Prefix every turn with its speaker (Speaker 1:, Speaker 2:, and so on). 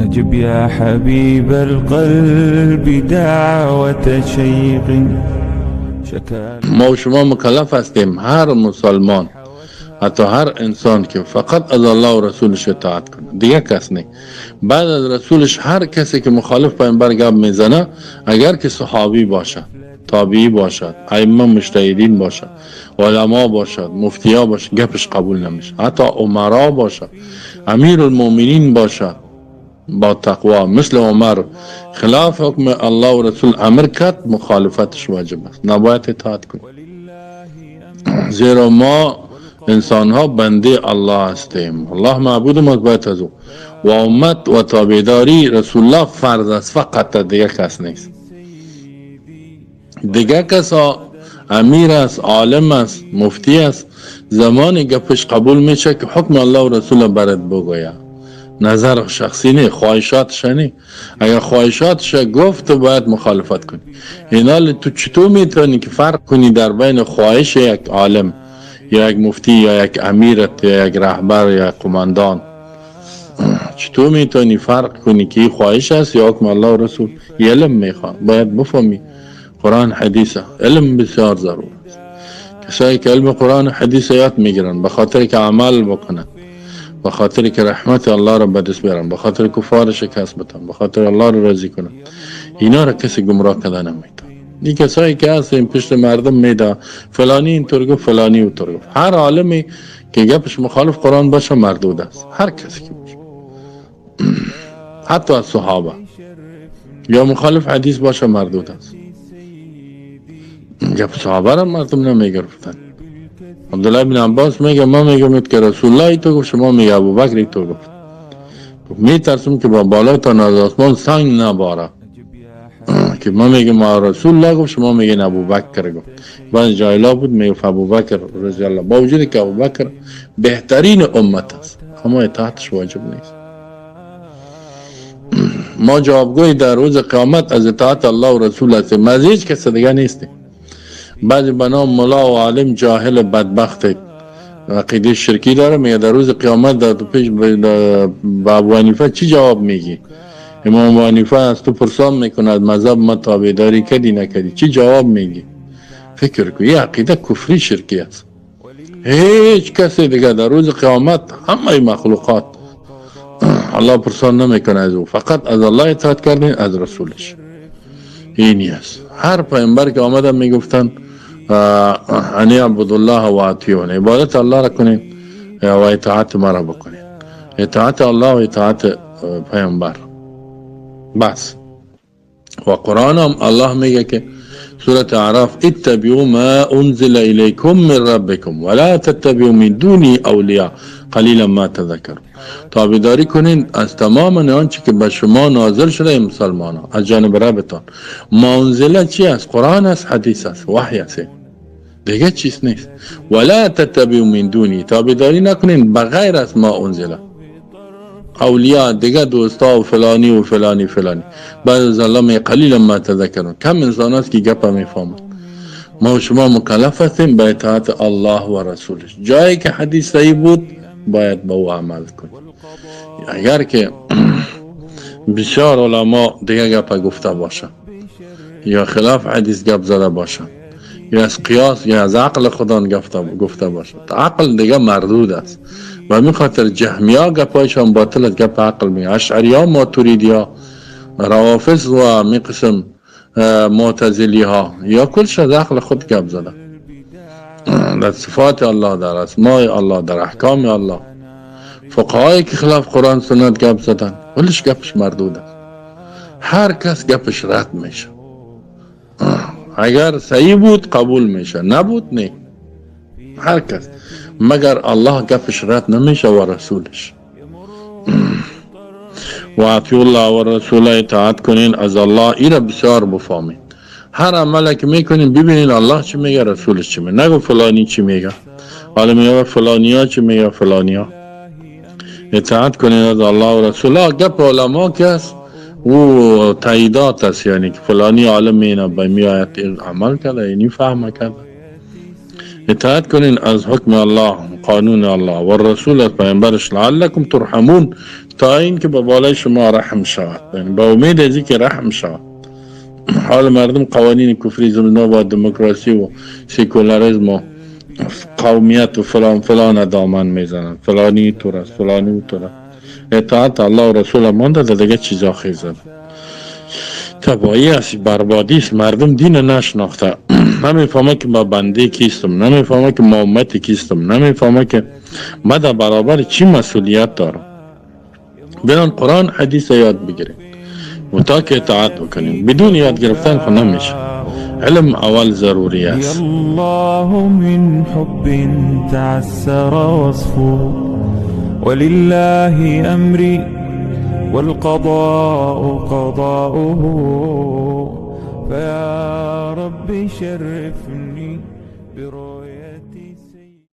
Speaker 1: أجب يا حبيب القلب دعوة شيق شكا.
Speaker 2: ما و شما مکلف هستیم، هر مسلمان حتی هر انسان که فقط از الله و رسولش اطاعت کنه، دیگه کس نه. بعد از رسولش هر کسی که مخالف پیامبر گپ میزنه، اگر که صحابی باشد، تابعی باشد، ائمه مجتهدین باشد، علما باشد، مفتیا باشد، گپش قبول نمیشه. حتی امرا باشد، امیر المؤمنین باشد با تقوا مثل عمر، خلاف حکم الله و رسول امر کرد، مخالفتش واجب است، نباید اطاعت کنی. زیرا ما انسان ها بنده الله هستیم، الله معبود ما باید از او، و امت و تابعداری رسول الله فرض است، فقط دیگه کس نیست. دیگه کسا امیر است، عالم است، مفتی است، زمانی گپش قبول میشه که حکم الله و رسول برات بگوید، نظر شخصی نه، خواهشاتش نه. اگر خواهشاتش گفت باید مخالفت کنی. اینال تو چطور میتونی که فرق کنی در بین خواهش یک عالم یا یک مفتی یا یک امیرت یا یک رهبر یا یک قماندان؟ چطور میتونی فرق کنی که این خواهش است یا حکم الله و رسول؟ علم میخواد، باید بفهمی قرآن حدیثه. علم بسیار ضرور است. کسایی که علم قرآن حدیث یاد میگیرن به خاطر که عمل بکنن، به خاطر که رحمت الله را به دست بیارن، به خاطر کفار شکست بدن، به خاطر الله را راضی کنن، اینا را کسی گمراه کردن نمیتونه. این کسایی که هستن پشت مردم میده فلانی اینطور گفت، فلانی اونطور گفت. هر عالمی که گپش مخالف قرآن باشه مردود است، هر کسی که باشه، حتی از صحابه یا مخالف حدیث باشه مردود است. گپ صحابه را مردم نمیگرفتن. عبدالله بن عباس میگه ما میگم که رسول الله تو گفت، شما میگه ابوبکر تو گفت. میترسم که با بالای تا از آسمان سنگ نباره که ما میگم ما رسول الله گفت، شما میگین ابوبکر گفت. بعض جایلا بود میگفت ابوبکر رضی الله، با وجودی که ابوبکر بهترین امت است اما اطاعتش واجب نیست. ما جوابگوی در روز قیامت از اطاعت الله و رسول هستیم، ما از هیچ کس دیگه نیستیم. بعضی بنام ملا و عالم جاهل بدبخت عقیده شرکی داره، میگه در روز قیامت در پیش به ابو حنیفه چی جواب میگی؟ امام ابو حنیفه از تو پرسان میکند مذهب ما تابعداری کردی نکردی، چی جواب میگی؟ فکر کن، یه عقیده کفری شرکی است. هیچ کسی دیگه در روز قیامت همه مخلوقات الله پرسان نمیکنه از او، فقط از الله اطاعت کردین، از رسولش. اینی است. هر پیامبر که آمدن میگفتن انی عبدالله و اطیعون، عبادت الله را کنین و اطاعت مرا بکنین، اطاعت الله و اطاعت پیامبر بس. و قرآن هم الله میگه که سورة اعراف اتبعوا ما انزل الیکم من ربکم ولا تتبعوا من دونی اولیاء قلیلا ما تذکرون. تابعداری کنین از تمام آنچه که به شما نازل شده مسلمانان از جانب ربتان. ما انزل چی است؟ قرآن است، حدیث است، وحی است، دیگه چیز نیست. ولا تتبعوا من دونی، تابعداری نکنین بغیر از ما انزل اولیاء، دیگه دوستا و فلانی و فلانی فلانی. بعد از الله می قلیلا ما تذکرون، کم انسان است که گپ میفهمند. ما و شما مکلف هستیم به اطاعت الله و رسولش. جایی که حدیث صحیح بود باید به او عمل کنیم. اگر که بسیار علما دیگه گپ گفته باشن یا خلاف حدیث گپ زده باشن یا از قیاس یا از عقل خدا گفته باشن، عقل دیگه مردود است. و همین خاطر جهمیا گپایشان باطل از گپ عقل میگه. اشعریا، ماتوریدیا، روافض و همین قسم معتزلی ها یا کلش از عقل خود گپ زده. در صفات الله، در اسماء الله، در احکام الله. فقهایی که خلاف قرآن سنت گپ زدن کلش گپش مردود است. هر کس گپش رد میشه. اگر صحیح بود قبول میشه، نبود نه. هر کس، مگر الله گپش رد نمیشه و رسولش. و اطیعوا الله و رسول، اطاعت کنین از الله. اینا بسیار بفهمین. هر عمل که میکنین ببینین الله چی میگه، رسولش چی میگه. نگو فلانی چی میگه، حالا میگه فلانیا چی میگه، فلانیا. اطاعت کنین از الله و رسول. گپ علما که است او تاییدات است، یعنی که فلانی عالم اینا به میآیت عمل کرده، اینی فهم کرده. اطاعت کنین از حکم الله، قانون الله و رسول پیامبرش، لعلکم ترحمون، تا این که به بالای شما رحم شود، یعنی با امید از که رحم شود. حال مردم قوانین کفریزم و دموکراسی و سیکولاریسم و قومیت و فلان فلان دامن میزنن، فلانی طور است، فلانی طور است. اطاعت الله و رسول مانده دیگه چیزا خیزن. تباهی است، بربادی است. مردم دین نشناخته، نمیفهمه که ما بنده کیستم، نمیفهمه که ما امت کیستم، نمیفهمه که ما در برابر چی مسئولیت دارم. بیان قرآن حدیث یاد بگیریم و تا که اطاعت بکنیم. بدون یاد گرفتن خود نمیشه. علم اول ضروری است.
Speaker 1: الله من حب تعسر وصفه ولله أمري والقضاء قضاؤه فيا رب شرفني برؤيا